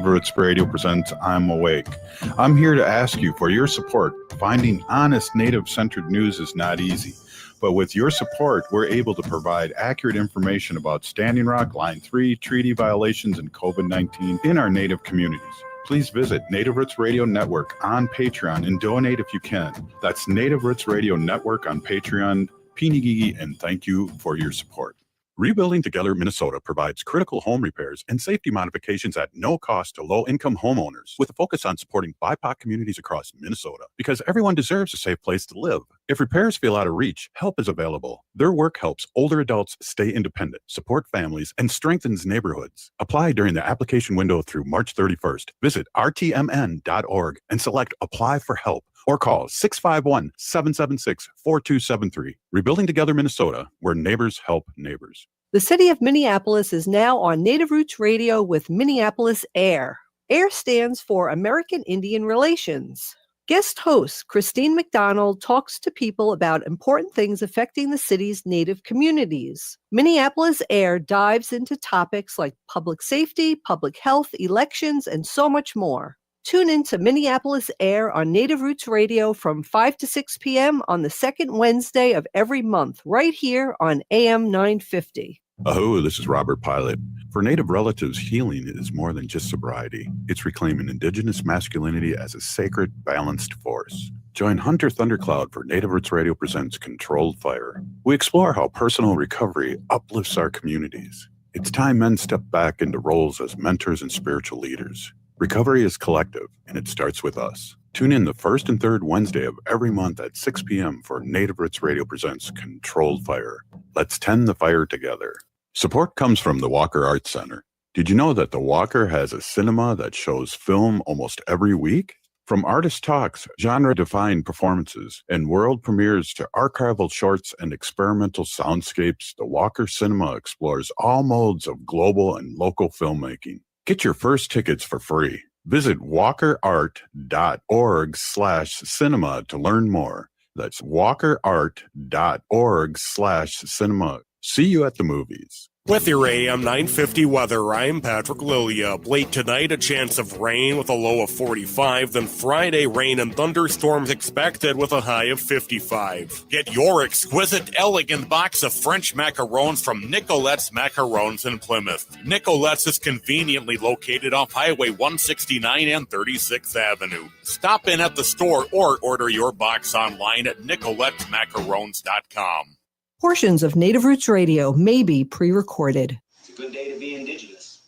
Roots Radio presents I'm Awake. I'm here to ask you for your support. Finding honest Native-centered news is not easy, but with your support, we're able to provide accurate information about Standing Rock, Line 3, treaty violations, and COVID-19 in our Native communities. Please visit Native Roots Radio Network on Patreon and donate if you can. That's Native Roots Radio Network on Patreon. Pinigigi, and thank you for your support. Rebuilding Together Minnesota provides critical home repairs and safety modifications at no cost to low-income homeowners, with a focus on supporting BIPOC communities across Minnesota, because everyone deserves a safe place to live. If repairs feel out of reach, help is available. Their work helps older adults stay independent, support families, and strengthens neighborhoods. Apply during the application window through March 31st. Visit rtmn.org and select Apply for Help, or call 651-776-4273. Rebuilding Together Minnesota, where neighbors help neighbors. The city of Minneapolis is now on Native Roots Radio with Minneapolis AIR. AIR stands for American Indian Relations. Guest host Christine McDonald talks to people about important things affecting the city's Native communities. Minneapolis AIR dives into topics like public safety, public health, elections, and so much more. Tune in to Minneapolis AIR on Native Roots Radio from 5 to 6 p.m. on the second Wednesday of every month, right here on AM 950. Aho, this is Robert Pilot. For Native relatives, healing is more than just sobriety. It's reclaiming Indigenous masculinity as a sacred, balanced force. Join Hunter Thundercloud for Native Roots Radio presents Controlled Fire. We explore how personal recovery uplifts our communities. It's time men step back into roles as mentors and spiritual leaders. Recovery is collective, and it starts with us. Tune in the first and third Wednesday of every month at 6 p.m. for Native Roots Radio presents Controlled Fire. Let's tend the fire together. Support comes from the Walker Arts Center. Did you know that the Walker has a cinema that shows film almost every week? From artist talks, genre-defined performances, and world premieres to archival shorts and experimental soundscapes, the Walker Cinema explores all modes of global and local filmmaking. Get your first tickets for free. Visit walkerart.org/cinema to learn more. That's walkerart.org/cinema. See you at the movies. With your AM 950 weather, I'm Patrick Lilia. Late tonight, a chance of rain with a low of 45. Then Friday, rain and thunderstorms expected with a high of 55. Get your exquisite, elegant box of French macarons from Nicolette's Macarons in Plymouth. Nicolette's is conveniently located off Highway 169 and 36th Avenue. Stop in at the store or order your box online at nicolettesmacarons.com. Portions of Native Roots Radio may be pre-recorded. It's a good day to be indigenous.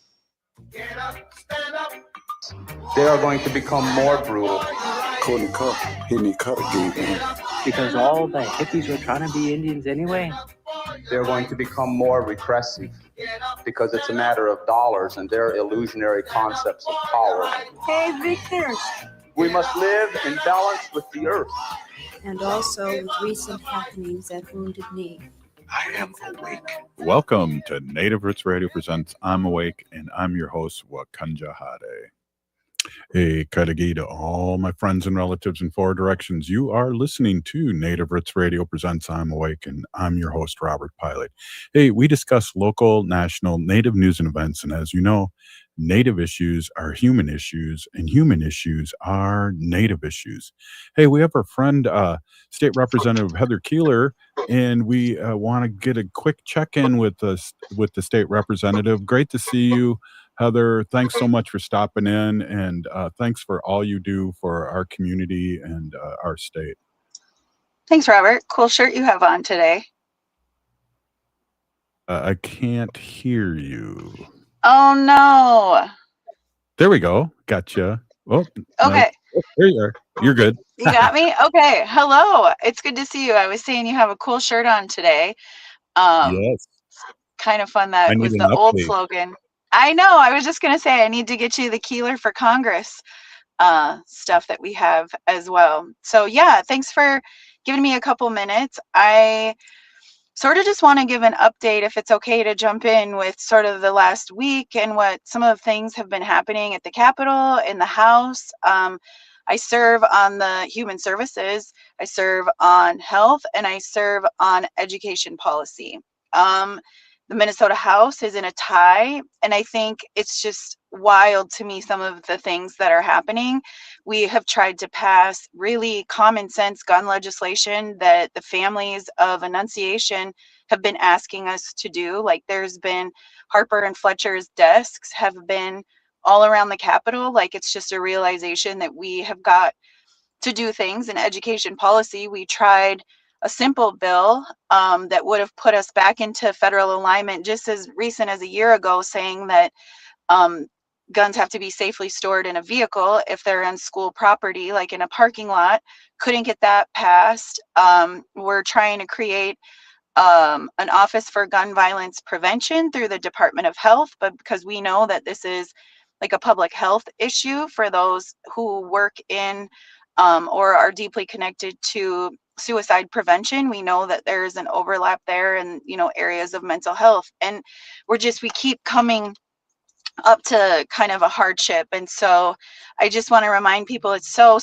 Get up, stand up. They are going to become more brutal. Couldn't cut, hit me cut again. Because all the hippies were trying to be Indians anyway. They're going to become more repressive because it's a matter of dollars and their illusionary concepts of power. Hey, Victor. We must live in balance with the earth. And also with recent happenings at Wounded Knee. I am awake. Welcome to Native Roots Radio presents I'm Awake, and I'm your host, Wakanja Hade. Hey, Kadagi to all my friends and relatives in four directions. You are listening to Native Roots Radio presents I'm Awake, and I'm your host, Robert Pilot. Hey, we discuss local, national, Native news and events, and as you know, Native issues are human issues, and human issues are Native issues. Hey, we have our friend, State Representative Heather Keeler, and we want to get a quick check-in with the State Representative. Great to see you, Heather. Thanks so much for stopping in, and thanks for all you do for our community and our state. Thanks, Robert. Cool shirt you have on today. I can't hear you. Oh, no. There we go. Gotcha. Oh, okay. Oh, there you are. You're good. You got me? Okay. Hello. It's good to see you. I was saying you have a cool shirt on today. Yes. Kind of fun. That was the old slogan. I know. I was just going to say I need to get you the Keeler for Congress stuff that we have as well. So, yeah, thanks for giving me a couple minutes. I sort of just want to give an update, if it's okay to jump in with sort of the last week and what some of the things have been happening at the Capitol, in the House. I serve on the Human Services, I serve on Health, and I serve on Education Policy. The the Minnesota House is in a tie. And I think it's just wild to me, some of the things that are happening. We have tried to pass really common sense gun legislation that the families of Annunciation have been asking us to do. Like, there's been Harper and Fletcher's desks have been all around the Capitol. Like, it's just a realization that we have got to do things in education policy. We tried a simple bill that would have put us back into federal alignment just as recent as a year ago, saying that guns have to be safely stored in a vehicle if they're on school property, like in a parking lot. Couldn't get that passed. We're trying to create an office for gun violence prevention through the Department of Health, but because we know that this is like a public health issue for those who work in or are deeply connected to suicide prevention, we know that there's an overlap there in, you know, areas of mental health. And we keep coming up to kind of a hardship. And so I just want to remind people it's so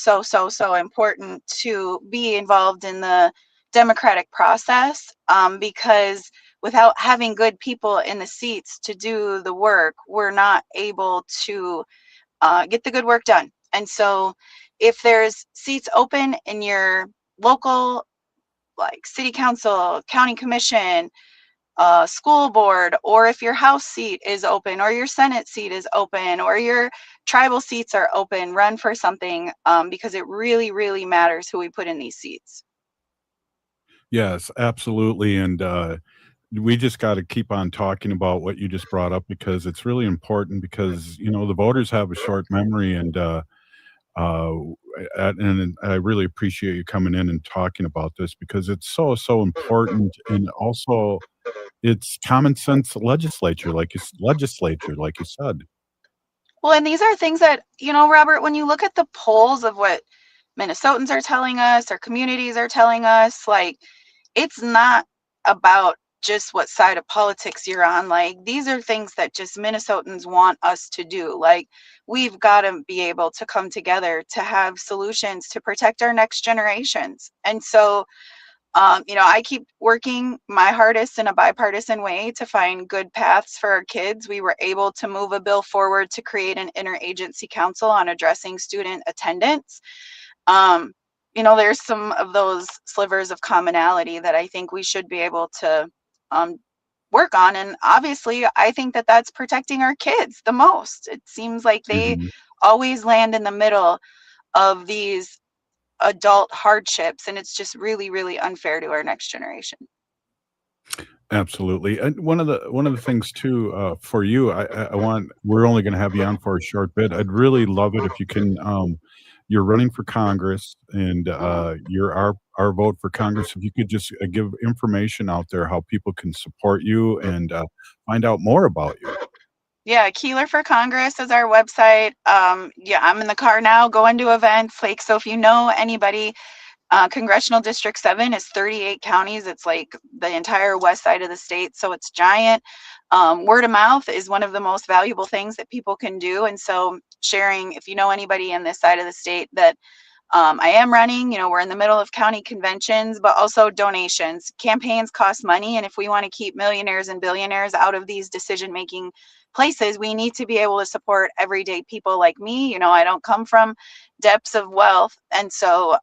important to be involved in the democratic process, because without having good people in the seats to do the work, we're not able to get the good work done. And so if there's seats open in your local, like city council, county commission, school board, or if your House seat is open, or your Senate seat is open, or your tribal seats are open, run for something, because it really matters who we put in these seats. Yes, absolutely. And we just got to keep on talking about what you just brought up, because it's really important, because, you know, the voters have a short memory. And I really appreciate you coming in and talking about this, because it's so important. And also, it's common sense legislature, like you said. Well, and these are things that, you know, Robert, when you look at the polls of what Minnesotans are telling us, our communities are telling us, like, it's not about just what side of politics you're on. Like, these are things that just Minnesotans want us to do. Like, we've got to be able to come together to have solutions to protect our next generations. And so, you know, I keep working my hardest in a bipartisan way to find good paths for our kids. We were able to move a bill forward to create an interagency council on addressing student attendance. You know, there's some of those slivers of commonality that I think we should be able to work on. And obviously, I think that that's protecting our kids the most. It seems like they always land in the middle of these adult hardships, and it's just really unfair to our next generation. Absolutely. And one of the things too, for you, I want, we're only going to have you on for a short bit. I'd really love it if you can, you're running for Congress, and you're our vote for Congress. If you could just give information out there how people can support you and find out more about you. Yeah, Keeler for Congress is our website. Yeah, I'm in the car now going to events. Like, so if you know anybody, Congressional District 7 is 38 counties. It's like the entire west side of the state, so it's giant. Word of mouth is one of the most valuable things that people can do. And so sharing, if you know anybody in this side of the state that I am running, you know, we're in the middle of county conventions, but also donations. Campaigns cost money. And if we want to keep millionaires and billionaires out of these decision-making places, we need to be able to support everyday people like me. You know, I don't come from depths of wealth. And so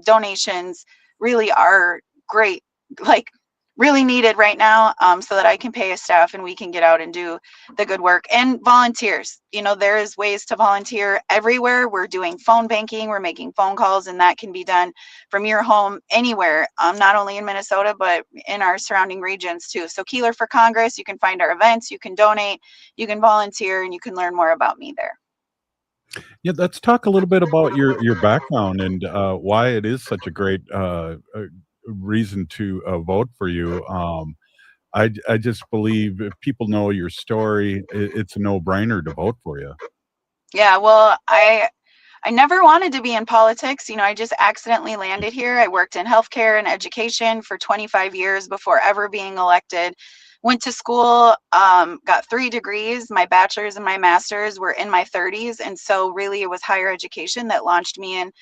donations really are great, like really needed right now, so that I can pay a staff and we can get out and do the good work. And volunteers, you know, there's ways to volunteer everywhere. We're doing phone banking, we're making phone calls, and that can be done from your home anywhere, not only in Minnesota, but in our surrounding regions too. So Keeler for Congress, you can find our events, you can donate, you can volunteer, and you can learn more about me there. Yeah, let's talk a little bit about your background and why it is such a great reason to vote for you. I just believe if people know your story, it's a no-brainer to vote for you. Yeah, well, I never wanted to be in politics. You know, I just accidentally landed here. I worked in healthcare and education for 25 years before ever being elected. Went to school, got 3 degrees. My bachelor's and my master's were in my 30s. And so really it was higher education that launched me into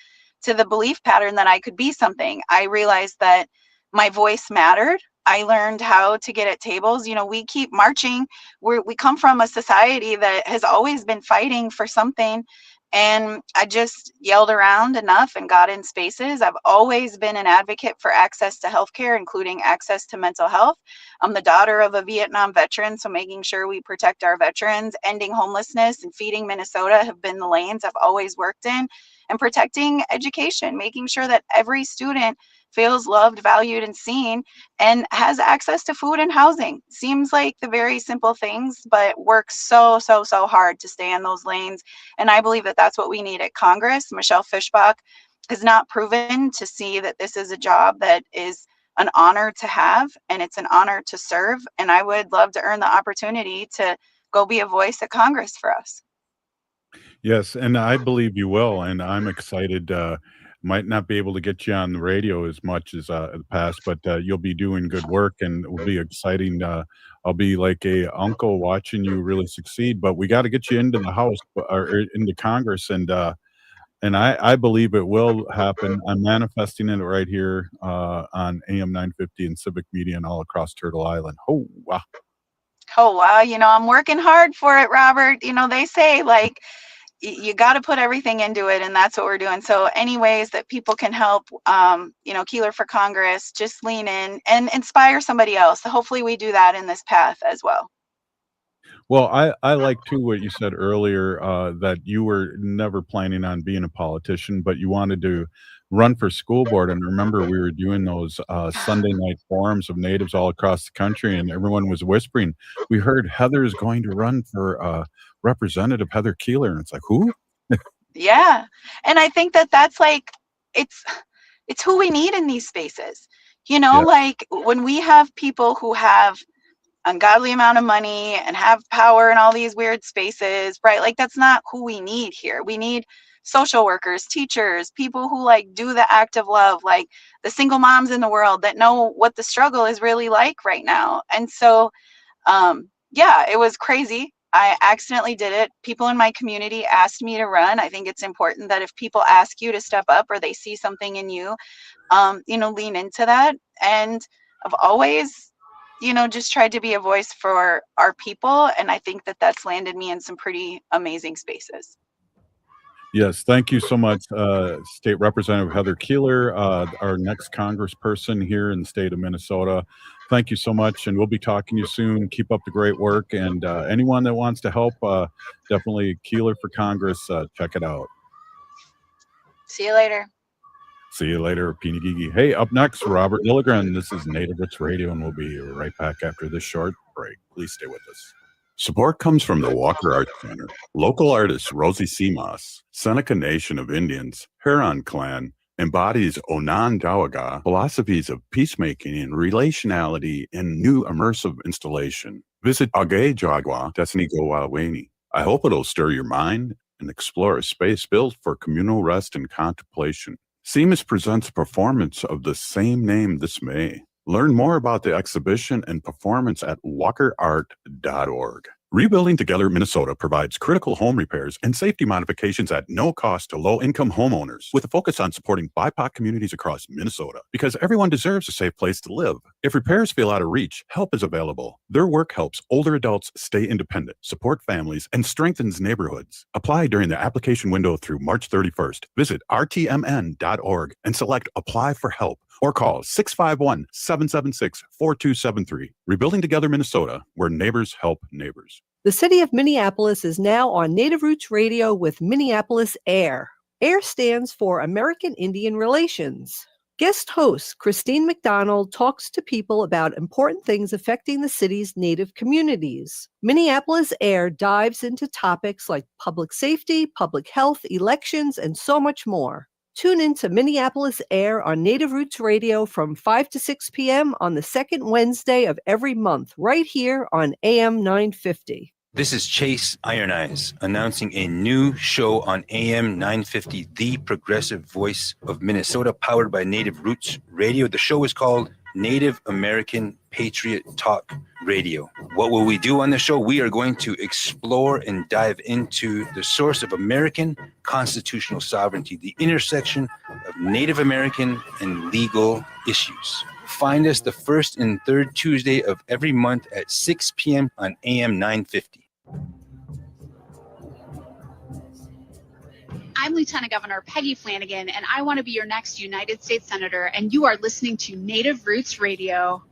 the belief pattern that I could be something. I realized that my voice mattered. I learned how to get at tables. We keep marching. We come from a society that has always been fighting for something. And I just yelled around enough and got in spaces. I've always been an advocate for access to healthcare, including access to mental health. I'm the daughter of a Vietnam veteran, so making sure we protect our veterans, ending homelessness, and feeding Minnesota have been the lanes I've always worked in. And protecting education, making sure that every student feels loved, valued, and seen, and has access to food and housing. Seems like the very simple things, but work so hard to stay in those lanes. And I believe that that's what we need at Congress. Michelle Fischbach has not proven to see that this is a job that is an honor to have, and it's an honor to serve. And I would love to earn the opportunity to go be a voice at Congress for us. Yes, and I believe you will, and I'm excited. Might not be able to get you on the radio as much as in the past, but you'll be doing good work, and it will be exciting. I'll be like a uncle watching you really succeed. But we got to get you into the House or into Congress, and I believe it will happen. I'm manifesting it right here on AM 950 and Civic Media and all across Turtle Island. Oh wow! Oh wow! I'm working hard for it, Robert. They say like, you got to put everything into it, and that's what we're doing. So any ways that people can help, Keeler for Congress, just lean in and inspire somebody else. So hopefully we do that in this path as well. Well, I like too what you said earlier, that you were never planning on being a politician, but you wanted to run for school board. And remember, we were doing those Sunday night forums of natives all across the country, and everyone was whispering, "We heard Heather's going to run for Representative Heather Keeler," and it's like, who? Yeah, and I think that that's like, it's who we need in these spaces. Yeah. Like when we have people who have ungodly amount of money and have power in all these weird spaces, right? Like that's not who we need here. We need social workers, teachers, people who like do the act of love, like the single moms in the world that know what the struggle is really like right now. And so, yeah, it was crazy. I accidentally did it. People in my community asked me to run. I think it's important that if people ask you to step up or they see something in you, lean into that. And I've always, just tried to be a voice for our people. And I think that that's landed me in some pretty amazing spaces. Yes, thank you so much, State Representative Heather Keeler, our next congressperson here in the state of Minnesota. Thank you so much, and we'll be talking to you soon. Keep up the great work, and anyone that wants to help, definitely Keeler for Congress, check it out. See you later. See you later, Pinigigi. Hey, up next, Robert Lilligren. This is Native Roots Radio, and we'll be right back after this short break. Please stay with us. Support comes from the Walker Arts Center. Local artist Rosie Seamoss, Seneca Nation of Indians, Huron Clan, embodies Onondaga philosophies of peacemaking and relationality in new immersive installation. Visit Age Jagwa Desnigowaweni. I hope it'll stir your mind and explore a space built for communal rest and contemplation. Seamus presents a performance of the same name this May. Learn more about the exhibition and performance at walkerart.org. Rebuilding Together Minnesota provides critical home repairs and safety modifications at no cost to low-income homeowners, with a focus on supporting BIPOC communities across Minnesota, because everyone deserves a safe place to live. If repairs feel out of reach, help is available. Their work helps older adults stay independent, support families, and strengthens neighborhoods. Apply during the application window through March 31st. Visit rtmn.org and select Apply for Help, or call 651-776-4273. Rebuilding Together Minnesota, where neighbors help neighbors. The city of Minneapolis is now on Native Roots Radio with Minneapolis AIR. AIR stands for American Indian Relations. Guest host Christine McDonald talks to people about important things affecting the city's Native communities. Minneapolis AIR dives into topics like public safety, public health, elections, and so much more. Tune in to Minneapolis AIR on Native Roots Radio from 5 to 6 p.m. on the second Wednesday of every month, right here on AM 950. This is Chase Iron Eyes announcing a new show on AM 950, the progressive voice of Minnesota, powered by Native Roots Radio. The show is called Native American Patriot Talk Radio. What will we do on the show? We are going to explore and dive into the source of American constitutional sovereignty, the intersection of Native American and legal issues. Find us the first and third Tuesday of every month at 6 p.m. on AM 950. I'm Lieutenant Governor Peggy Flanagan, and I want to be your next United States Senator, and you are listening to Native Roots Radio.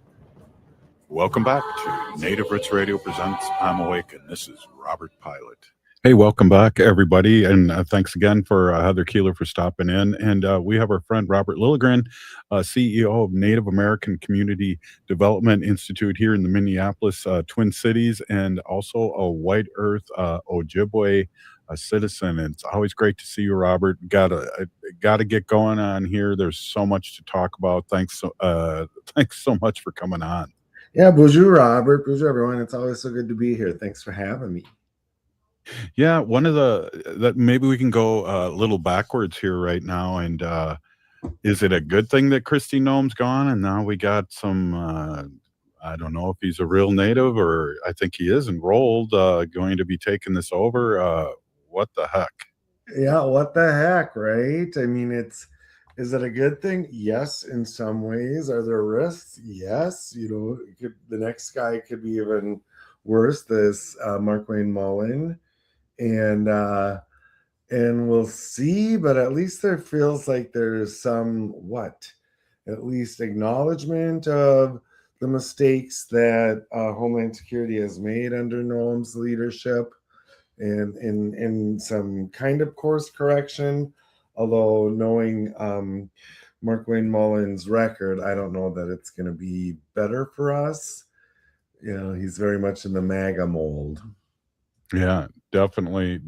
Welcome back to Native Roots Radio presents I'm Awake, and this is Robert Pilot. Hey, welcome back, everybody, and thanks again for Heather Keeler for stopping in. And we have our friend Robert Lilligren, CEO of Native American Community Development Institute here in the Minneapolis Twin Cities, and also a White Earth Ojibwe citizen. And it's always great to see you, Robert. Gotta get going on here. There's so much to talk about. Thanks so much for coming on. Yeah, bonjour, Robert. Bonjour, everyone. It's always so good to be here. Thanks for having me. Yeah, one of that maybe we can go a little backwards here right now. And is it a good thing that Kristi Noem's gone and now we got some I don't know if he's a real Native, or I think he is enrolled, going to be taking this over. What the heck? Yeah, what the heck, right? I mean, is it a good thing? Yes, in some ways. Are there risks? Yes. The next guy could be even worse, this Mark Wayne Mullen. And we'll see, but at least there feels like there's some, at least acknowledgement of the mistakes that Homeland Security has made under Noem's leadership, and some kind of course correction. Although knowing Mark Wayne Mullen's record, I don't know that it's going to be better for us. He's very much in the MAGA mold. Yeah, definitely.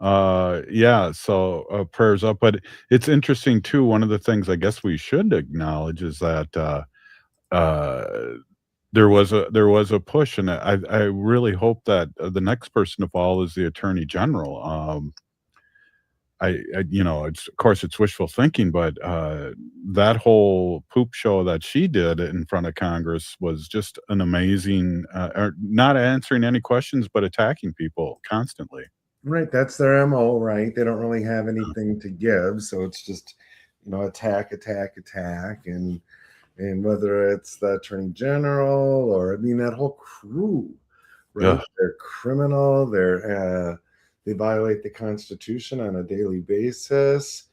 So prayers up. But it's interesting too. One of the things I guess we should acknowledge is that there was a push, and I really hope that the next person to follow is the Attorney General. It's, of course, it's wishful thinking, but that whole poop show that she did in front of Congress was just an amazing, not answering any questions, but attacking people constantly. Right. That's their MO, right? They don't really have anything to give. So it's just, attack. And whether it's the Attorney General or, that whole crew, right? Yeah. They're criminal. They violate the Constitution on a daily basis.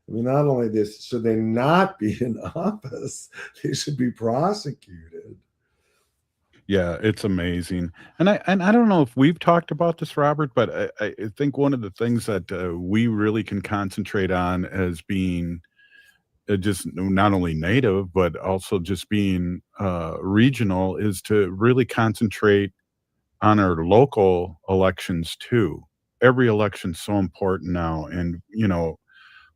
Not only should they not be in office, they should be prosecuted. Yeah, it's amazing. And I don't know if we've talked about this, Robert, but I think one of the things that we really can concentrate on as being just not only Native, but also just being regional, is to really concentrate on our local elections too. Every election's so important now, and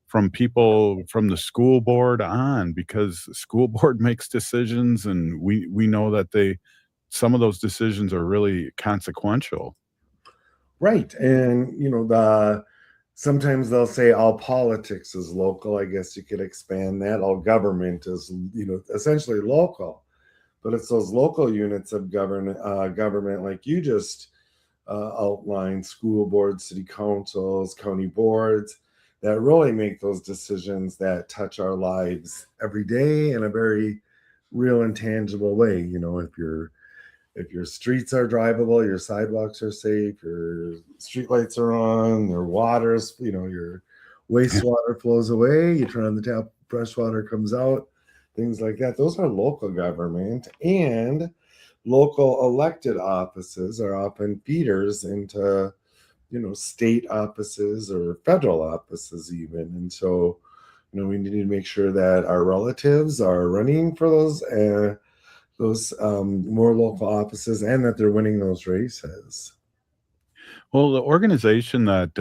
from people from the school board on, because the school board makes decisions, and we know that some of those decisions are really consequential. Right. And sometimes they'll say all politics is local. I guess you could expand that. All government is essentially local, but it's those local units of government, like you just outline, school boards, city councils, county boards, that really make those decisions that touch our lives every day in a very real and tangible way. If your streets are drivable, your sidewalks are safe, your streetlights are on, your waters, your wastewater flows away, you turn on the tap, fresh water comes out, things like that. Those are local government, and local elected offices are often feeders into, state offices or federal offices even. And so, we need to make sure that our relatives are running for those more local offices, and that they're winning those races. Well, the organization that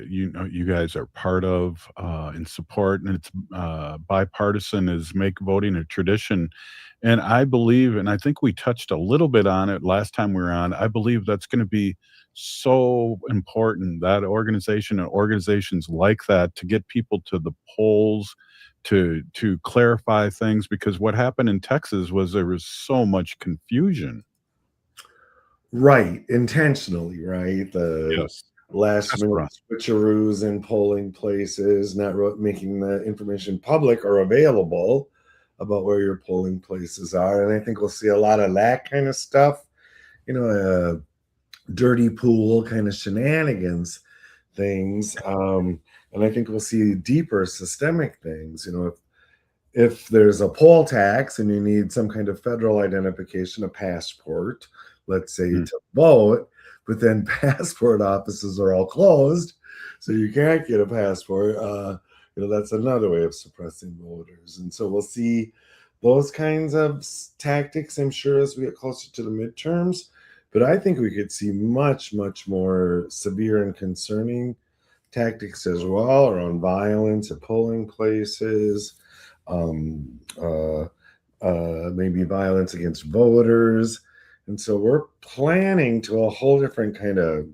you guys are part of and support, and it's bipartisan, is Make Voting a Tradition. And I believe, and I think we touched a little bit on it last time we were on, I believe that's going to be so important, that organization and organizations like that, to get people to the polls, to clarify things, because what happened in Texas was there was so much confusion. Right, intentionally, right? The Yes. last Test minute run. switcheroos in polling places, not making the information public or available about where your polling places are. And I think we'll see a lot of that kind of stuff, dirty pool kind of shenanigans things. And I think we'll see deeper systemic things. If there's a poll tax and you need some kind of federal identification, a passport, let's say, to vote, but then passport offices are all closed, so you can't get a passport. That's another way of suppressing voters. And so we'll see those kinds of tactics, I'm sure, as we get closer to the midterms. But I think we could see much, much more severe and concerning tactics as well around violence at polling places, maybe violence against voters. And so we're planning to a whole different kind of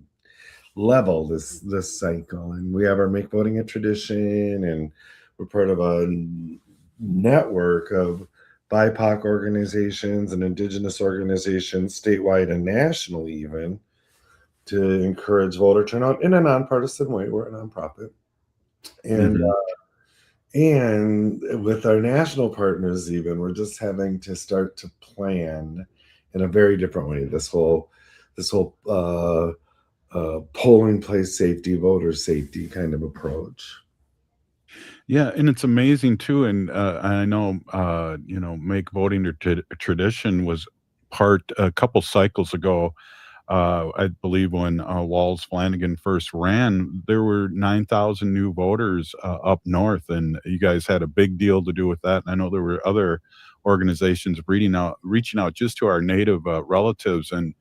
level this cycle. And we have our Make Voting a Tradition, and we're part of a network of BIPOC organizations and indigenous organizations, statewide and nationally even, to encourage voter turnout in a nonpartisan way. We're a nonprofit. And and with our national partners, even, we're just having to start to plan in a very different way this whole polling place safety, voter safety kind of approach. Yeah, and it's amazing too. And I know, Make Voting a Tradition was part a couple cycles ago. I believe when Walls Flanagan first ran, there were 9,000 new voters up north, and you guys had a big deal to do with that. And I know there were other organizations reaching out just to our Native relatives, and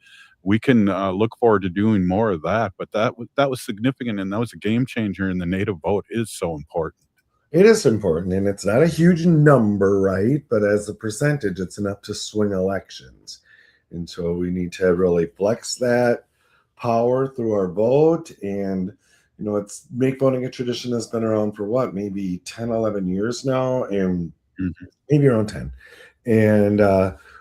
we can look forward to doing more of that. But that was significant, and that was a game changer. And the Native vote is so important. It is important, and it's not a huge number, right? But as a percentage, it's enough to swing elections. And so we need to really flex that power through our vote. And, it's Make Voting a Tradition has been around for what, maybe 10, 11 years now, and maybe around 10. And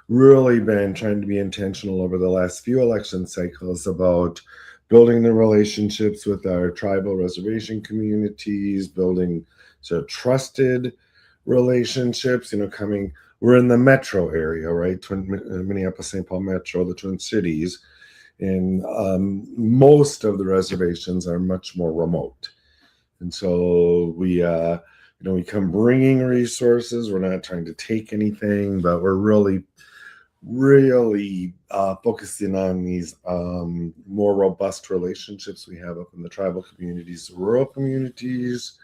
really been trying to be intentional over the last few election cycles about building the relationships with our tribal reservation communities, building sort of trusted relationships, we're in the metro area, right? Minneapolis, St. Paul metro, the Twin Cities. And most of the reservations are much more remote. And so we come bringing resources. We're not trying to take anything, but we're really focusing on these more robust relationships we have up in the tribal communities, rural communities.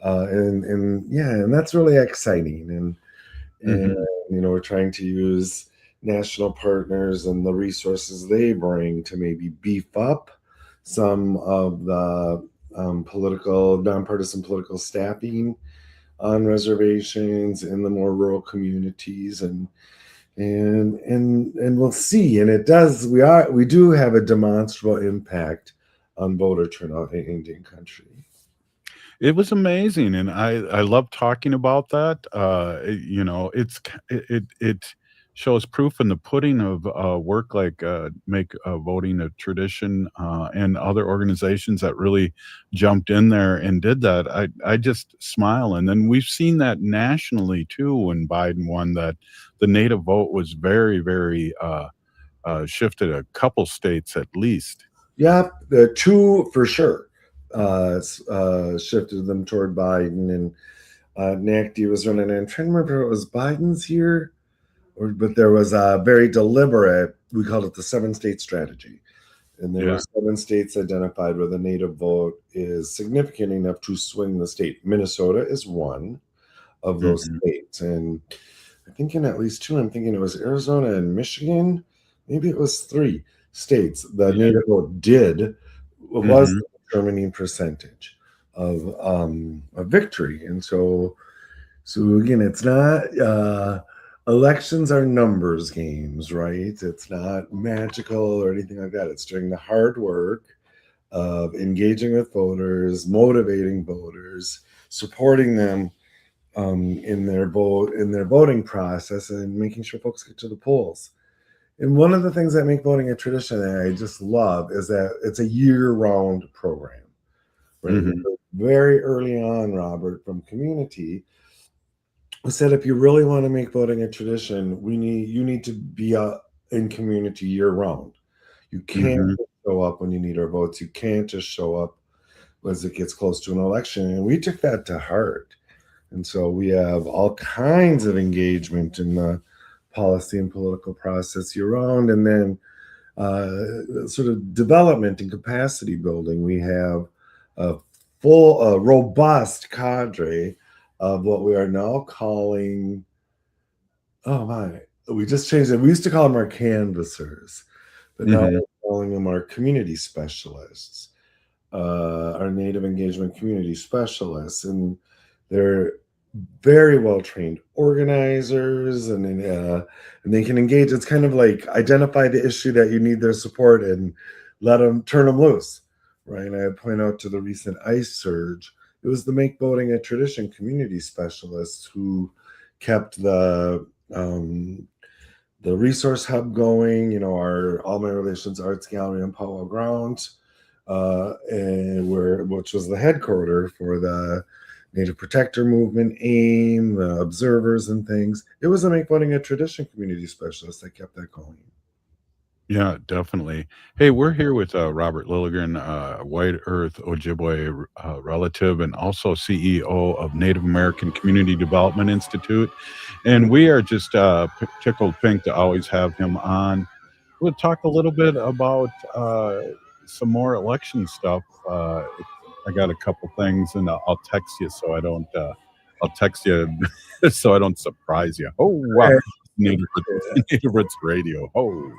And that's really exciting. And we're trying to use national partners and the resources they bring to maybe beef up some of the nonpartisan political staffing on reservations in the more rural communities, and we'll see. And we do have a demonstrable impact on voter turnout in Indian country. It was amazing, and I love talking about that. It shows proof in the pudding of work like Make Voting a Tradition, and other organizations that really jumped in there and did that. I just smile. And then we've seen that nationally too when Biden won, that the Native vote was very, very shifted a couple states at least. Yeah, the two for sure. Shifted them toward Biden, and NACDI was running. I'm trying to remember if it was Biden's year, but there was a very deliberate, we called it the 7-state strategy. And there were 7 states identified where the Native vote is significant enough to swing the state. Minnesota is one of those states. And I think in at least 2, I'm thinking it was Arizona and Michigan. Maybe it was 3 states. The Native vote was the determining percentage of a victory. And so again, it's not elections are numbers games, right? It's not magical or anything like that. It's doing the hard work of engaging with voters, motivating voters, supporting them in their voting process and making sure folks get to the polls. And one of the things that make voting a tradition that I just love is that it's a year-round program. Right? Mhm. Very early on, Robert, from community, we said if you really want to make voting a tradition, you need to be in community year-round. You can't Mhm. show up when you need our votes. You can't just show up as it gets close to an election. And we took that to heart. And so we have all kinds of engagement in the policy and political process year-round. And then sort of development and capacity building. We have a full, robust cadre of what we are now calling, oh my, we just changed it. We used to call them our canvassers, but now we're calling them our community specialists, our Native engagement community specialists. And they're very well trained organizers, and they can engage. It's kind of like identify the issue that you need their support and turn them loose, right? I point out to the recent ICE surge, it was the Make Voting a Tradition community specialists who kept the resource hub going, our All My Relations Arts Gallery on Powell Grounds, which was the headquarters for the Native Protector Movement, AIM, the observers and things. It was a Make Voting a Tradition community specialist that kept that going. Yeah, definitely. Hey, we're here with Robert Lilligren, White Earth Ojibwe relative and also CEO of Native American Community Development Institute. And we are just tickled pink to always have him on. We'll talk a little bit about some more election stuff. I got a couple things, and I'll text you so I don't. I'll text you so I don't surprise you. Oh wow, Native Roots Radio. Oh.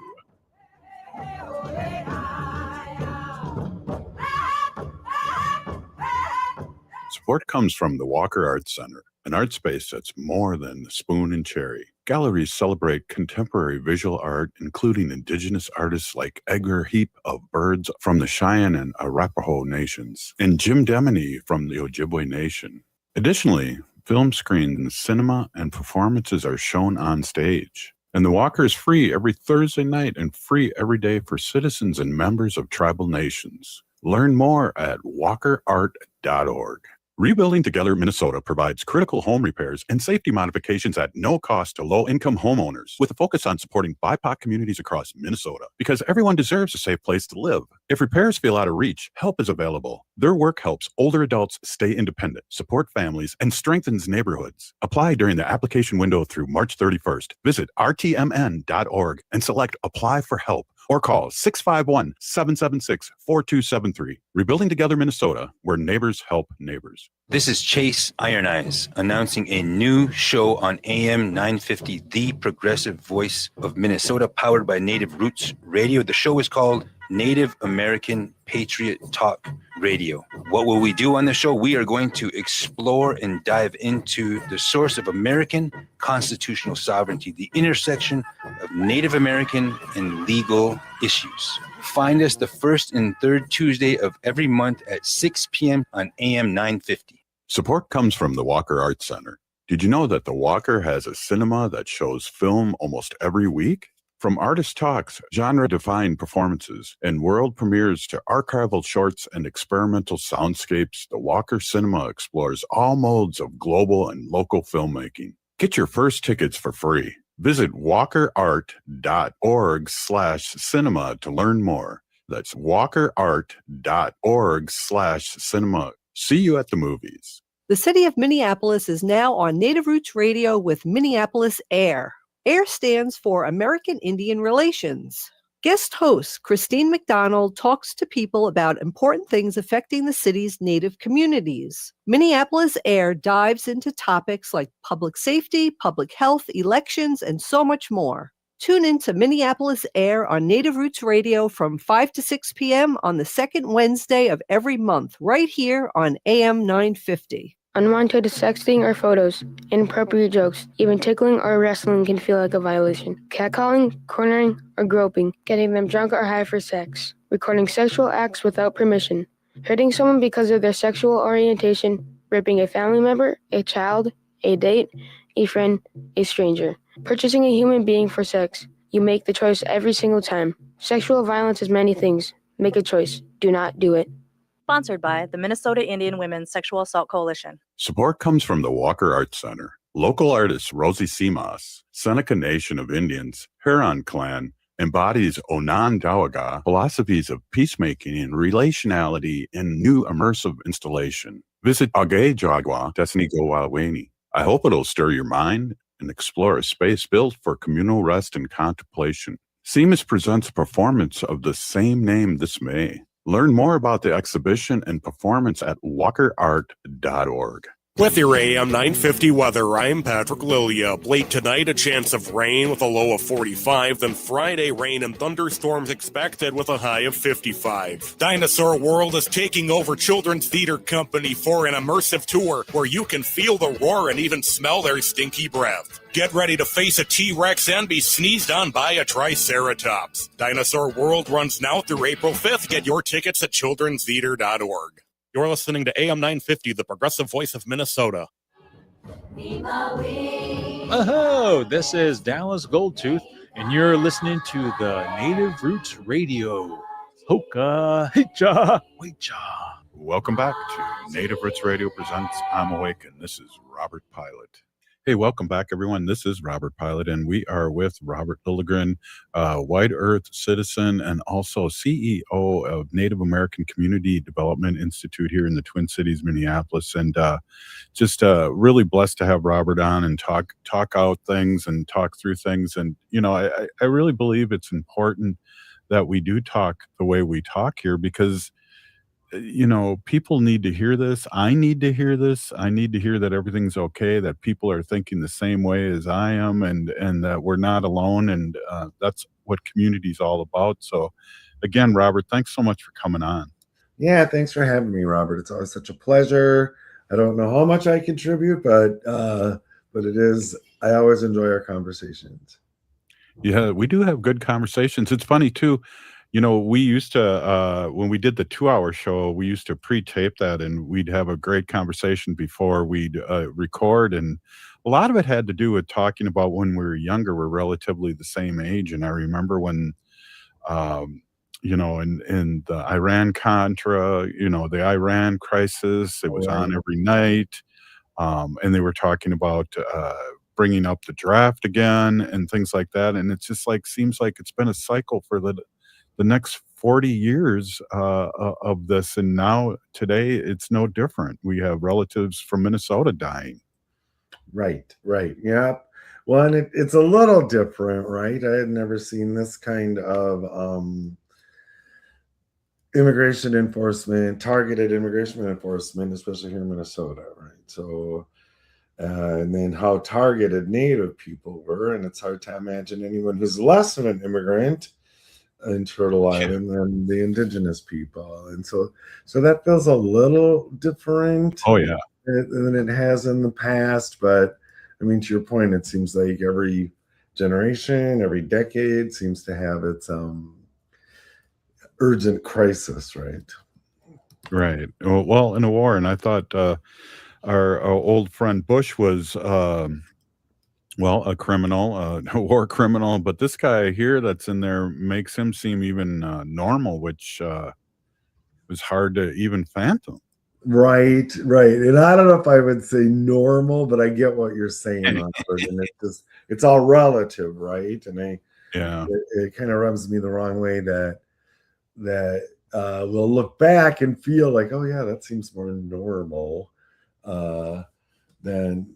Support comes from the Walker Arts Center, an art space that's more than the spoon and cherry. Galleries celebrate contemporary visual art, including indigenous artists like Edgar Heap of Birds from the Cheyenne and Arapaho nations, and Jim Demeny from the Ojibwe Nation. Additionally, film screens, cinema, and performances are shown on stage. And the Walker is free every Thursday night and free every day for citizens and members of tribal nations. Learn more at walkerart.org. Rebuilding Together Minnesota provides critical home repairs and safety modifications at no cost to low-income homeowners, with a focus on supporting BIPOC communities across Minnesota, because everyone deserves a safe place to live. If repairs feel out of reach, help is available. Their work helps older adults stay independent, support families, and strengthens neighborhoods. Apply during the application window through March 31st. Visit rtmn.org and select Apply for Help, or call 651-776-4273. Rebuilding Together Minnesota, where neighbors help neighbors. This is Chase Iron Eyes announcing a new show on AM 950, the progressive voice of Minnesota, powered by Native Roots Radio. The show is called Native American Patriot Talk Radio. What will we do on the show? We are going to explore and dive into the source of American constitutional sovereignty, the intersection of Native American and legal issues. Find us the first and third Tuesday of every month at 6 p.m. on AM 950. Support comes from the Walker Arts Center. Did you know that the Walker has a cinema that shows film almost every week? From artist talks, genre-defined performances, and world premieres to archival shorts and experimental soundscapes, the Walker Cinema explores all modes of global and local filmmaking. Get your first tickets for free. Visit walkerart.org/cinema to learn more. That's walkerart.org/cinema. See you at the movies. The city of Minneapolis is now on Native Roots Radio with Minneapolis AIR. AIR stands for American Indian Relations. Guest host Christine McDonald talks to people about important things affecting the city's Native communities. Minneapolis AIR dives into topics like public safety, public health, elections, and so much more. Tune in to Minneapolis AIR on Native Roots Radio from 5 to 6 p.m. on the second Wednesday of every month, right here on AM 950. Unwanted sexting or photos, inappropriate jokes, even tickling or wrestling can feel like a violation. Catcalling, cornering, or groping, getting them drunk or high for sex, recording sexual acts without permission, hurting someone because of their sexual orientation, raping a family member, a child, a date, a friend, a stranger. Purchasing a human being for sex. You make the choice every single time. Sexual violence is many things. Make a choice. Do not do it. Sponsored by the Minnesota Indian Women's Sexual Assault Coalition. Support comes from the Walker Arts Center. Local artist Rosie Simas, Seneca Nation of Indians, Huron Clan, embodies Onondaga philosophies of peacemaking and relationality in new immersive installation. Visit Age Jagwa Desnigowaweni. I hope it'll stir your mind and explore a space built for communal rest and contemplation. Simas presents a performance of the same name this May. Learn more about the exhibition and performance at walkerart.org. With your AM 950 weather, I'm Patrick Lilia. Late tonight, a chance of rain with a low of 45. Then Friday, rain and thunderstorms expected with a high of 55. Dinosaur World is taking over Children's Theater Company for an immersive tour where you can feel the roar and even smell their stinky breath. Get ready to face a T-Rex and be sneezed on by a Triceratops. Dinosaur World runs now through April 5th. Get your tickets at childrenstheater.org. You're listening to AM 950, the progressive voice of Minnesota. Oh, this is Dallas Goldtooth, and you're listening to the Native Roots Radio. Hoka, hicha, wecha. Welcome back to Native Roots Radio presents I'm Awake, and this is Robert Pilot. Hey, welcome back, everyone. This is Robert Pilot, and we are with Robert Lilligren, White Earth citizen and also CEO of Native American Community Development Institute here in the Twin Cities, Minneapolis. And just really blessed to have Robert on and talk out things and talk through things. And, you know, I really believe it's important that we do talk the way we talk here because you know, people need to hear this. I need to hear this. I need to hear that everything's okay, that people are thinking the same way as I am, and that we're not alone. And that's what community is all about. So again, Robert, thanks so much for coming on. Yeah, thanks for having me, Robert. It's always such a pleasure. I don't know how much I contribute, but it is, I always enjoy our conversations. Yeah, we do have good conversations. It's funny too. You know, we used to, when we did the 2-hour show, we used to pre-tape that and we'd have a great conversation before we'd record. And a lot of it had to do with talking about when we were younger, we're relatively the same age. And I remember when, you know, in the Iran-Contra, you know, the Iran crisis, it was on every night. And they were talking about bringing up the draft again and things like that. And it's just like, seems like it's been a cycle for the next 40 years of this. And now today it's no different. We have relatives from Minnesota dying. Right. Yeah. Well, and it's a little different, right? I had never seen this kind of immigration enforcement, targeted immigration enforcement, especially here in Minnesota, right? So, and then how targeted Native people were. And it's hard to imagine anyone who's less of an immigrant in Turtle Island than the indigenous people. And so that feels a little different than it has in the past. But I mean, to your point, it seems like every generation, every decade seems to have its urgent crisis, right? Right. Well, in a war, and I thought our old friend Bush was a criminal, a war criminal, but this guy here that's in there makes him seem even normal, which was hard to even fathom. Right. And I don't know if I would say normal, but I get what you're saying, Robert. And it's all relative, right? And it kind of rubs me the wrong way that we'll look back and feel like, oh yeah, that seems more normal than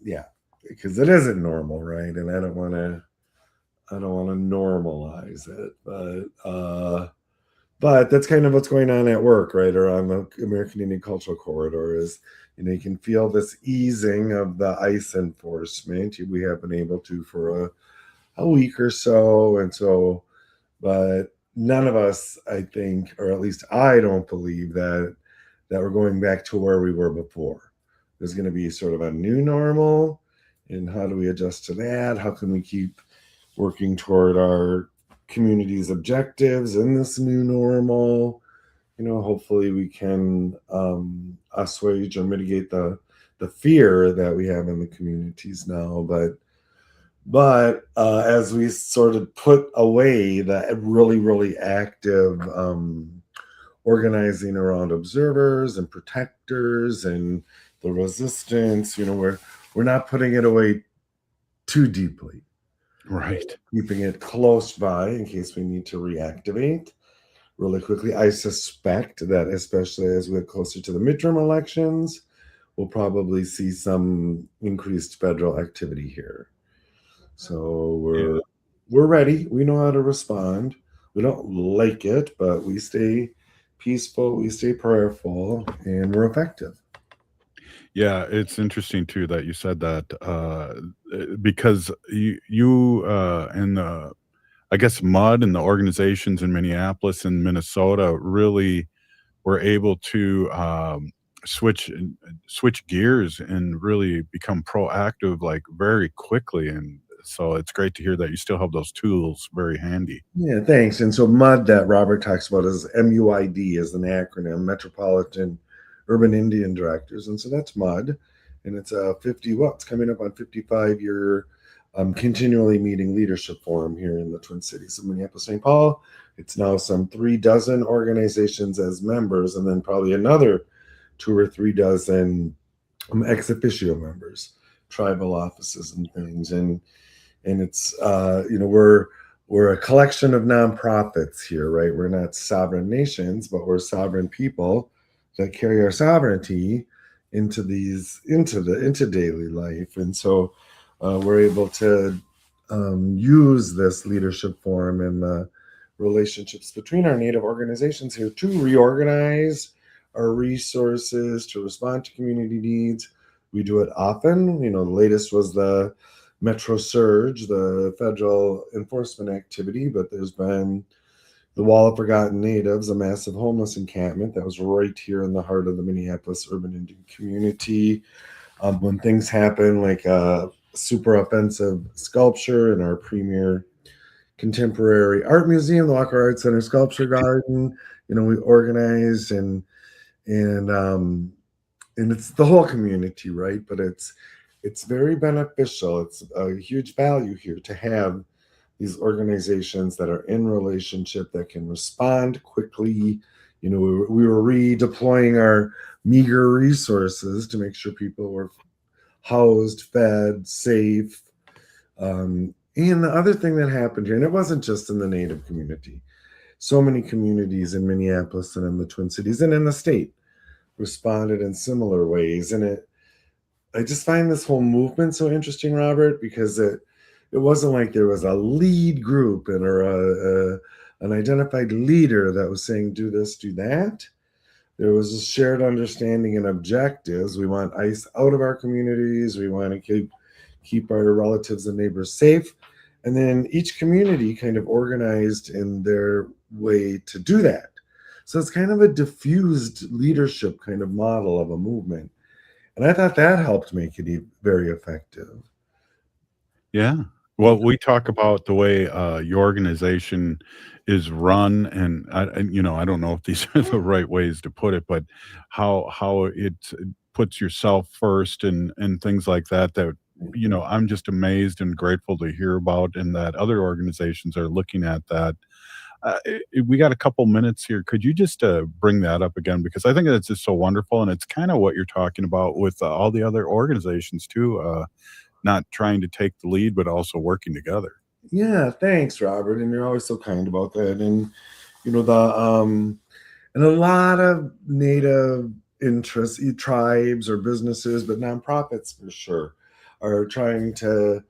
because it isn't normal, right? And I don't want to normalize it, but that's kind of what's going on at work, right? Or on the American Indian Cultural Corridor is, you know, you can feel this easing of the ICE enforcement. We have been able to for a week or so, and so, but none of us, I think, or at least I don't believe that we're going back to where we were before. There's going to be sort of a new normal. And how do we adjust to that? How can we keep working toward our community's objectives in this new normal? You know, hopefully we can assuage or mitigate the fear that we have in the communities now. But as we sort of put away the really, really active organizing around observers and protectors and the resistance, we're not putting it away too deeply. Right. Keeping it close by in case we need to reactivate really quickly. I suspect that especially as we get closer to the midterm elections, we'll probably see some increased federal activity here. So we're ready. We know how to respond. We don't like it, but we stay peaceful, we stay prayerful, and we're effective. Yeah, it's interesting too that you said that because you and the, I guess, MUD and the organizations in Minneapolis and Minnesota really were able to switch gears and really become proactive like very quickly. And so it's great to hear that you still have those tools very handy. Yeah, thanks. And so MUD that Robert talks about is MUID is an acronym, Metropolitan Urban Indian Directors. And so that's MUD. And it's a it's coming up on 55-year continually meeting leadership forum here in the Twin Cities of Minneapolis, St. Paul. It's now some 36 organizations as members, and then probably another 2 or 3 dozen ex officio members, tribal offices and things. And it's we're a collection of nonprofits here, right? We're not sovereign nations, but we're sovereign people that carry our sovereignty into daily life. And so we're able to use this leadership forum and the relationships between our Native organizations here to reorganize our resources, to respond to community needs. We do it often. The latest was the Metro Surge, the federal enforcement activity, but there's been the Wall of Forgotten Natives, a massive homeless encampment that was right here in the heart of the Minneapolis urban Indian community. When things happen, like a super offensive sculpture in our premier contemporary art museum, the Walker Art Center Sculpture Garden, we organized and it's the whole community, right? But it's very beneficial. It's a huge value here to have these organizations that are in relationship that can respond quickly. We were redeploying our meager resources to make sure people were housed, fed, safe. And the other thing that happened here, and it wasn't just in the Native community, so many communities in Minneapolis and in the Twin Cities and in the state responded in similar ways. And I just find this whole movement so interesting, Robert, because it wasn't like there was a lead group or an identified leader that was saying, do this, do that. There was a shared understanding and objectives. We want ICE out of our communities. We want to keep our relatives and neighbors safe. And then each community kind of organized in their way to do that. So it's kind of a diffused leadership kind of model of a movement. And I thought that helped make it very effective. Yeah. Well, we talk about the way your organization is run, and I don't know if these are the right ways to put it, but how it puts yourself first and things like that. That I'm just amazed and grateful to hear about, and that other organizations are looking at that. We got a couple minutes here. Could you just bring that up again? Because I think that's just so wonderful, and it's kind of what you're talking about with all the other organizations too. Not trying to take the lead, but also working together. Yeah, thanks, Robert. And you're always so kind about that. And and a lot of Native interests, tribes or businesses, but nonprofits for sure, are striving to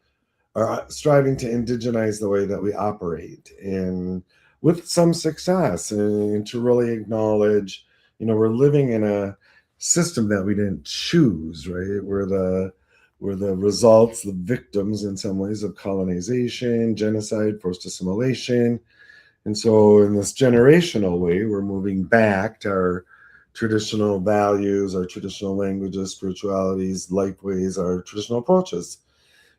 indigenize the way that we operate, and with some success, and to really acknowledge, we're living in a system that we didn't choose, right? We're the results, the victims in some ways of colonization, genocide, forced assimilation. And so in this generational way, we're moving back to our traditional values, our traditional languages, spiritualities, life ways, our traditional approaches.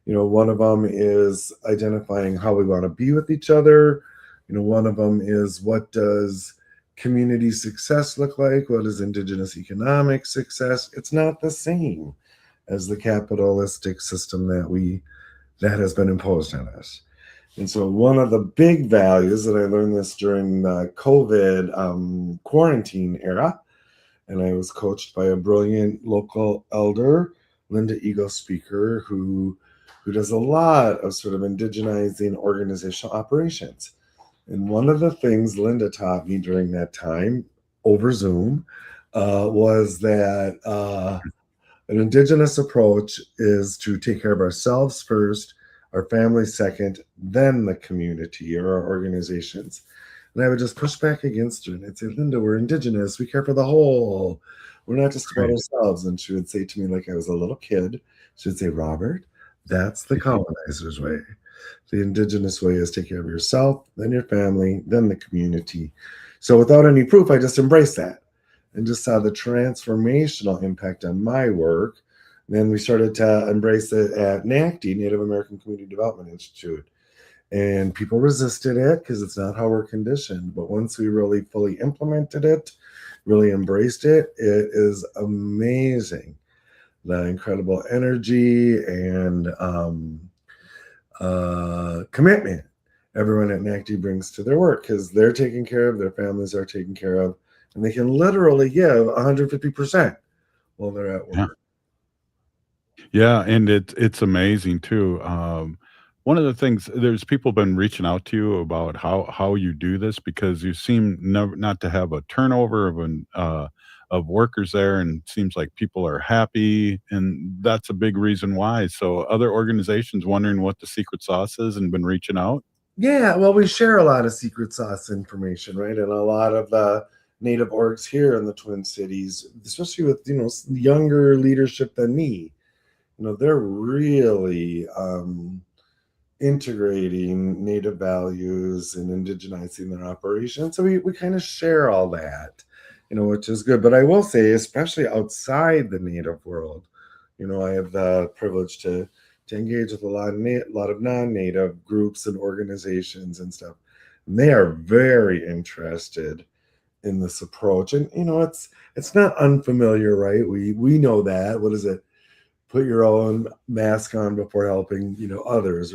One of them is identifying how we want to be with each other. One of them is what does community success look like? What does Indigenous economic success? It's not the same as the capitalistic system that has been imposed on us. And so one of the big values that I learned this during the COVID quarantine era, and I was coached by a brilliant local elder, Linda Eagle Speaker, who does a lot of sort of indigenizing organizational operations. And one of the things Linda taught me during that time over Zoom was that an indigenous approach is to take care of ourselves first, our family second, then the community or our organizations. And I would just push back against her and I'd say, Linda, we're indigenous. We care for the whole. We're not just about ourselves. And she would say to me, like I was a little kid, she would say, Robert, that's the colonizer's way. The indigenous way is take care of yourself, then your family, then the community. So without any proof, I just embraced that and just saw the transformational impact on my work. Then we started to embrace it at NACDI, Native American Community Development Institute. And people resisted it because it's not how we're conditioned. But once we really fully implemented it, really embraced it, it is amazing. The incredible energy and commitment everyone at NACDI brings to their work because they're taken care of, their families are taken care of, and they can literally give 150% while they're at work. Yeah, and it's amazing too. One of the things, there's people been reaching out to you about how you do this because you seem not to have a turnover of workers there, and it seems like people are happy, and that's a big reason why. So other organizations wondering what the secret sauce is and been reaching out. Yeah, well, we share a lot of secret sauce information, right? And a lot of the Native orgs here in the Twin Cities, especially with younger leadership than me, they're really integrating Native values and indigenizing their operations. So we kind of share all that, which is good. But I will say, especially outside the Native world, I have the privilege to engage with a lot of non-Native groups and organizations and stuff. And they are very interested in this approach. And, it's not unfamiliar, right? We know that. What is it? Put your own mask on before helping, others.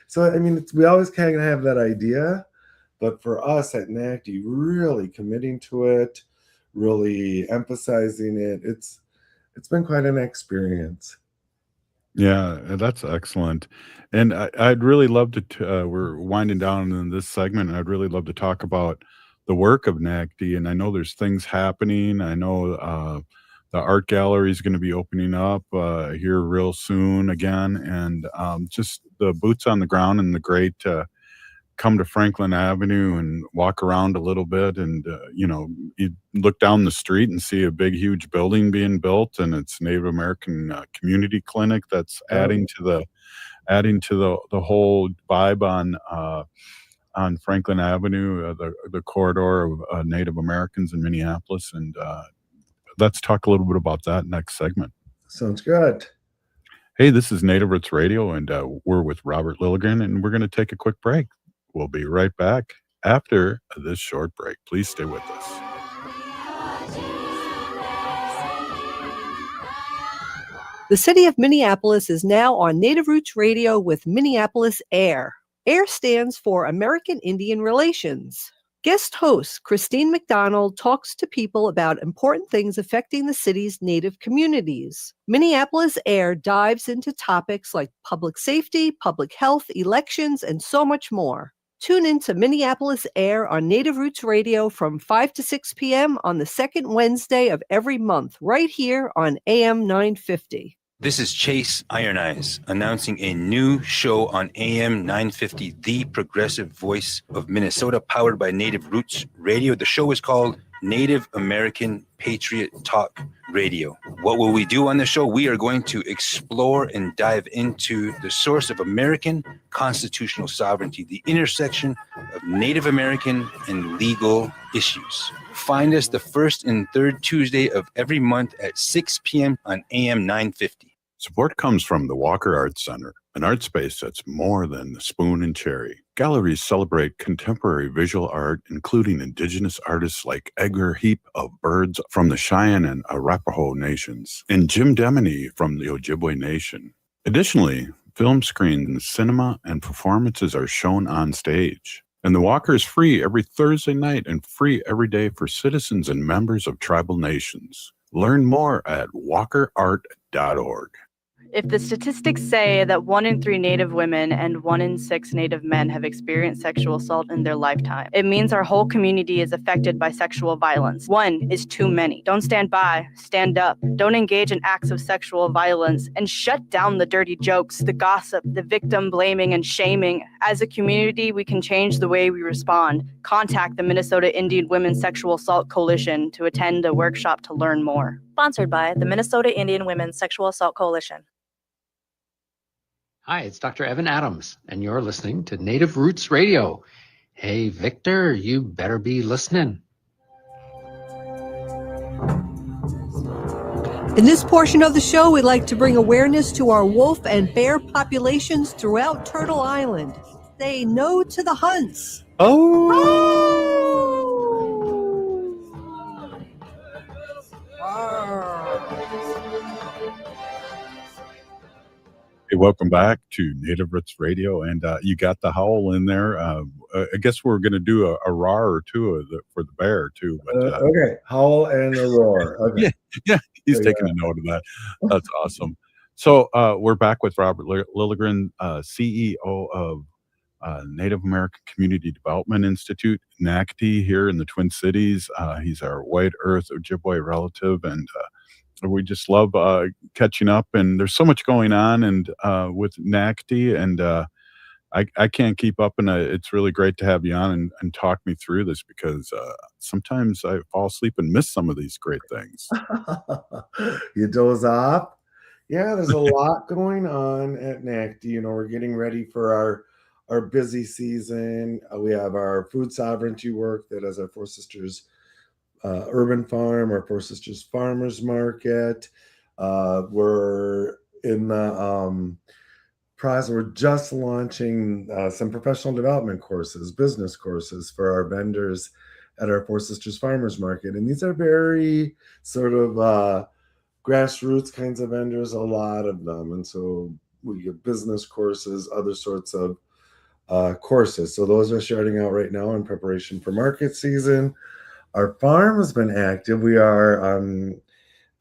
So, I mean, we always kind of have that idea, but for us at NACDI, really committing to it, really emphasizing it, it's been quite an experience. Yeah, that's excellent. And I'd really love to, we're winding down in this segment, and I'd really love to talk about the work of NACDI. And I know there's things happening. I know the art gallery is going to be opening up here real soon again. And just the boots on the ground and the great come to Franklin Avenue and walk around a little bit. And, you look down the street and see a big, huge building being built, and it's Native American Community Clinic that's adding to the whole vibe on Franklin Avenue, the corridor of Native Americans in Minneapolis. And let's talk a little bit about that next segment. Sounds good. Hey, this is Native Roots Radio, and we're with Robert Lilligren, and we're going to take a quick break. We'll be right back after this short break. Please stay with us. The city of Minneapolis is now on Native Roots Radio with Minneapolis AIR. AIR stands for American Indian Relations. Guest host Christine McDonald talks to people about important things affecting the city's Native communities. Minneapolis AIR dives into topics like public safety, public health, elections, and so much more. Tune in to Minneapolis AIR on Native Roots Radio from 5 to 6 p.m. on the second Wednesday of every month, right here on AM 950. This is Chase Iron Eyes announcing a new show on AM 950, the progressive voice of Minnesota, powered by Native Roots Radio. The show is called Native American Patriot Talk Radio. What will we do on the show? We are going to explore and dive into the source of American constitutional sovereignty, the intersection of Native American and legal issues. Find us the first and third Tuesday of every month at 6 p.m. on AM 950. Support comes from the Walker Arts Center, an art space that's more than the spoon and cherry. Galleries celebrate contemporary visual art, including indigenous artists like Edgar Heap of birds from the Cheyenne and Arapaho nations, and Jim Deminy from the Ojibwe Nation. Additionally, film screens, cinema, and performances are shown on stage. And the Walker is free every Thursday night and free every day for citizens and members of tribal nations. Learn more at walkerart.org. If the statistics say that 1 in 3 Native women and 1 in 6 Native men have experienced sexual assault in their lifetime, it means our whole community is affected by sexual violence. 1 is too many. Don't stand by, stand up. Don't engage in acts of sexual violence, and shut down the dirty jokes, the gossip, the victim blaming and shaming. As a community, we can change the way we respond. Contact the Minnesota Indian Women's Sexual Assault Coalition to attend a workshop to learn more. Sponsored by the Minnesota Indian Women's Sexual Assault Coalition. Hi, it's Dr. Evan Adams, and you're listening to Native Roots Radio. Hey, Victor, you better be listening. In this portion of the show, we'd like to bring awareness to our wolf and bear populations throughout Turtle Island. Say no to the hunts. Hey, welcome back to Native Roots Radio, and you got the howl in there. I guess we're going to do a roar or two for the bear too. But, okay, howl and a roar. Okay. Yeah, he's taking a note of that. That's awesome. So we're back with Robert Lilligren, CEO of Native American Community Development Institute, NACDI, here in the Twin Cities. He's our White Earth Ojibwe relative, and we just love catching up, and there's so much going on and with NACDI, and I can't keep up, and it's really great to have you on and talk me through this, because sometimes I fall asleep and miss some of these great things. You doze off? Yeah, there's a lot going on at NACDI. You know, we're getting ready for our busy season. We have our food sovereignty work that is our Four Sisters urban farm, our Four Sisters Farmers Market. We're in the process. We're just launching some professional development courses, business courses for our vendors at our Four Sisters Farmers Market. And these are very sort of grassroots kinds of vendors, a lot of them. And so we get business courses, other sorts of courses. So those are starting out right now in preparation for market season. Our farm has been active. We are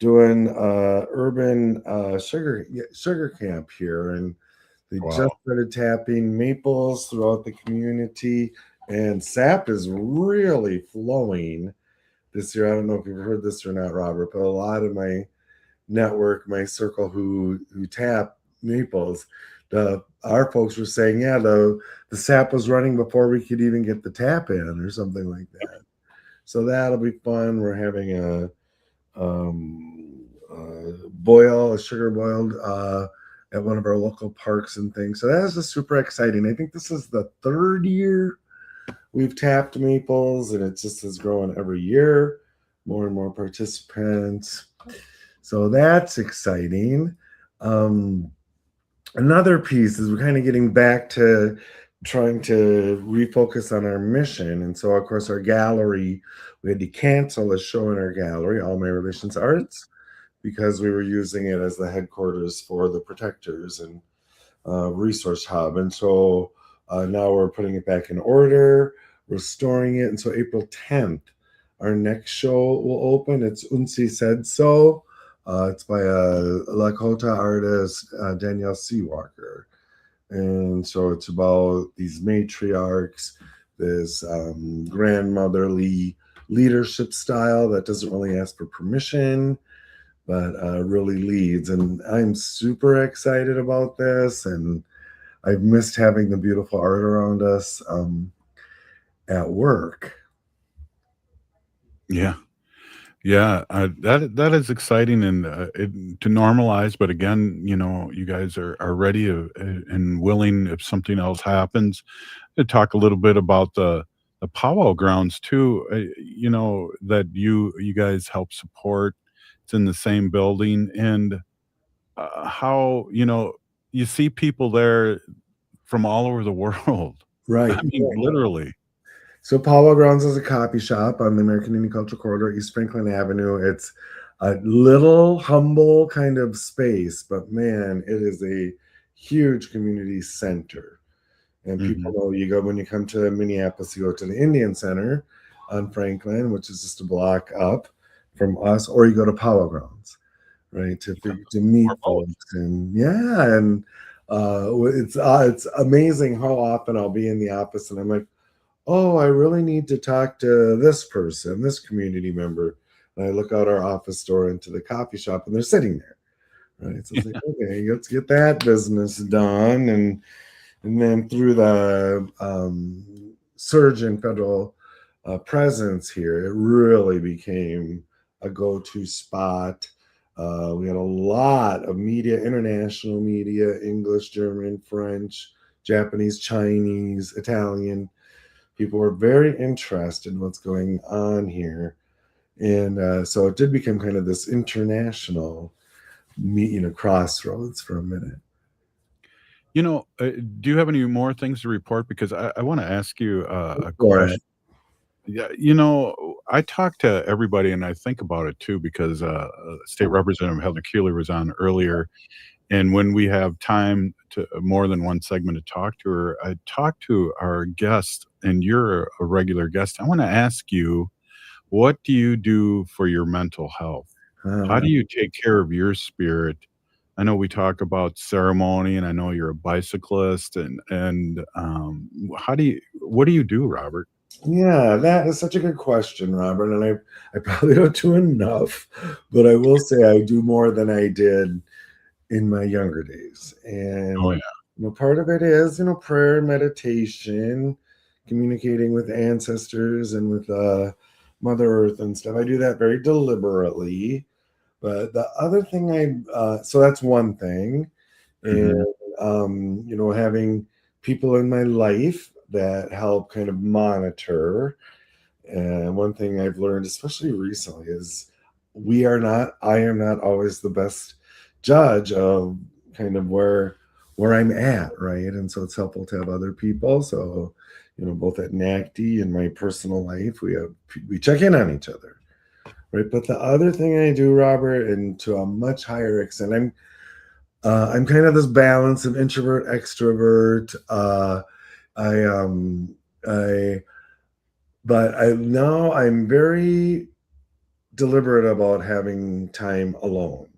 doing urban sugar camp here, and they just started tapping maples throughout the community, and sap is really flowing this year. I don't know if you've heard this or not, Robert, but a lot of my network, my circle who tap maples, our folks were saying, yeah, the sap was running before we could even get the tap in or something like that. So that'll be fun. We're having a sugar boiled at one of our local parks and things. So that is just super exciting. I think this is the 3rd year we've tapped maples, and it just is growing every year. More and more participants. So that's exciting. Another piece is we're kind of getting back to trying to refocus on our mission. And so, of course, our gallery, we had to cancel a show in our gallery, All My Relations Arts, because we were using it as the headquarters for the protectors and resource hub. And so now we're putting it back in order, restoring it. And so April 10th, our next show will open. It's Unsi Said So. It's by a Lakota artist, Danielle Seawalker. And so it's about these matriarchs, this grandmotherly leadership style that doesn't really ask for permission, but really leads. And I'm super excited about this. And I've missed having the beautiful art around us at work. Yeah. Yeah, that is exciting, and to normalize. But again, you know, you guys are ready and willing if something else happens. To talk a little bit about the powwow grounds too. You know, that you guys help support. It's in the same building, and how, you see people there from all over the world. Right. I mean, literally. So Powwow Grounds is a coffee shop on the American Indian Cultural Corridor, East Franklin Avenue. It's a little humble kind of space, but man, it is a huge community center. And people know you go when you come to Minneapolis, you go to the Indian Center on Franklin, which is just a block up from us, or you go to Powwow Grounds, right, to meet folks. And and it's amazing how often I'll be in the office and I'm like, oh, I really need to talk to this person, this community member. And I look out our office door into the coffee shop and they're sitting there. Right. So it's like, okay, let's get that business done. And then through the surge in federal presence here, it really became a go-to spot. We had a lot of media, international media, English, German, French, Japanese, Chinese, Italian. People were very interested in what's going on here. And so it did become kind of this international crossroads for a minute. Do you have any more things to report? Because I want to ask you a Go ahead. question. Yeah, I talk to everybody, and I think about it too, because State Representative Heather Keeler was on earlier, and when we have time to more than one segment to talk to her, I talk to our guest, and you're a regular guest. I want to ask you, what do you do for your mental health? How do you take care of your spirit? I know we talk about ceremony, and I know you're a bicyclist, and what do you do, Robert? Yeah, that is such a good question, Robert. And I probably don't do enough, but I will say I do more than I did in my younger days. And part of it is, prayer, meditation, communicating with ancestors and with Mother Earth and stuff. I do that very deliberately. But the other thing so that's one thing. And, having people in my life that help kind of monitor. And one thing I've learned, especially recently, is I am not always the best judge of kind of where I'm at, right? And so it's helpful to have other people. So, both at NACDI and my personal life, we check in on each other, right? But the other thing I do, Robert, and to a much higher extent, I'm kind of this balance of introvert, extrovert. Now I'm very deliberate about having time alone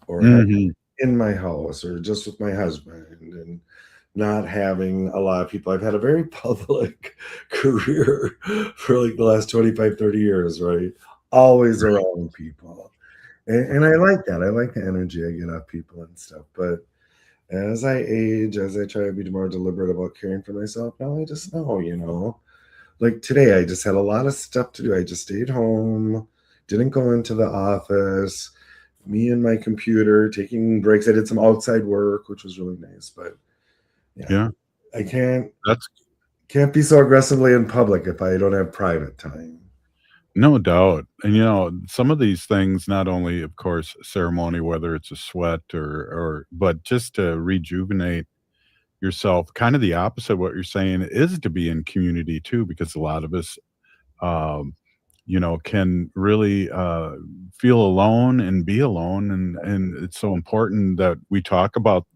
or in my house or just with my husband and not having a lot of people. I've had a very public career for like the last 25, 30 years, right? Always around people. And I like that. I like the energy I get off people and stuff. But as I age, as I try to be more deliberate about caring for myself, now I just know, like today, I just had a lot of stuff to do. I just stayed home, didn't go into the office, me and my computer, taking breaks. I did some outside work, which was really nice. But yeah. I can't be so aggressively in public if I don't have private time. No doubt. And some of these things, not only, of course, ceremony, whether it's a sweat but just to rejuvenate yourself, kind of the opposite of what you're saying is to be in community too, because a lot of us, can really feel alone and be alone. And it's so important that we talk about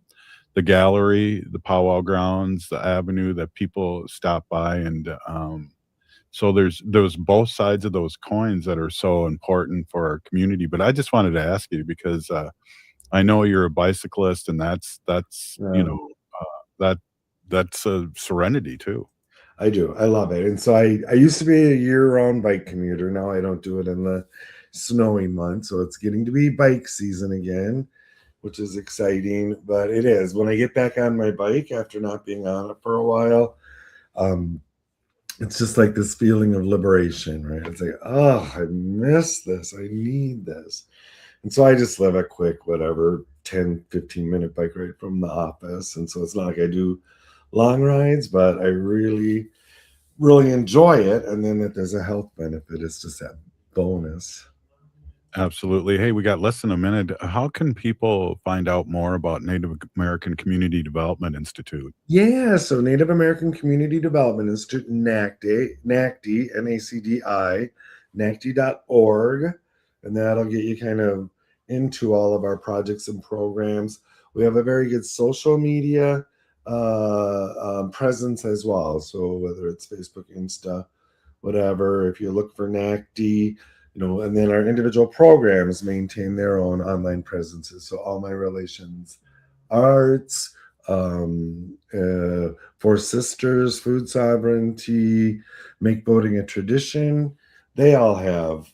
the gallery, the powwow grounds, the avenue, that people stop by. And so there's both sides of those coins that are so important for our community. But I just wanted to ask you, because I know you're a bicyclist, and that's that's a serenity too. I do. I love it. And so I used to be a year-round bike commuter. Now I don't do it in the snowy months. So it's getting to be bike season again, which is exciting. But it is. When I get back on my bike after not being on it for a while, it's just like this feeling of liberation, right? It's like, oh, I miss this. I need this. And so I just live a quick, 10, 15-minute bike ride from the office. And so it's not like I do long rides, but I really, really enjoy it. And then if there's a health benefit, it's just that bonus. Absolutely. Hey, we got less than a minute. How can people find out more about Native American Community Development Institute? Yeah, so Native American Community Development Institute, NACDI, NACDI, NACDI.org, and that'll get you kind of into all of our projects and programs. We have a very good social media presence as well. So whether it's Facebook, Insta, whatever, if you look for NACDI, and then our individual programs maintain their own online presences. So all my relations, arts, for sisters, food sovereignty, make voting a tradition, they all have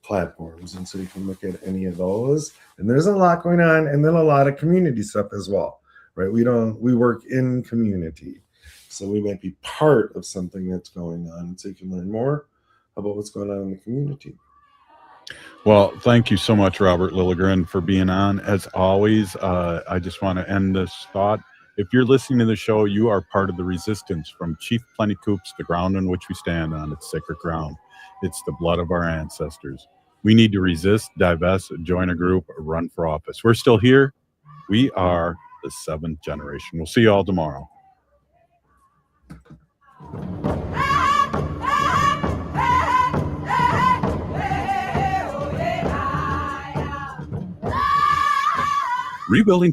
platforms, and so you can look at any of those. And there's a lot going on, and then a lot of community stuff as well, right? We work in community, so we might be part of something that's going on, and so you can learn more about what's going on in the community. Well, thank you so much, Robert Lilligren, for being on. As always, I just want to end this thought. If you're listening to the show, you are part of the resistance. From Chief Plentycoup's, the ground on which we stand on, it's sacred ground. It's the blood of our ancestors. We need to resist, divest, join a group, run for office. We're still here. We are the seventh generation. We'll see you all tomorrow. Rebuilding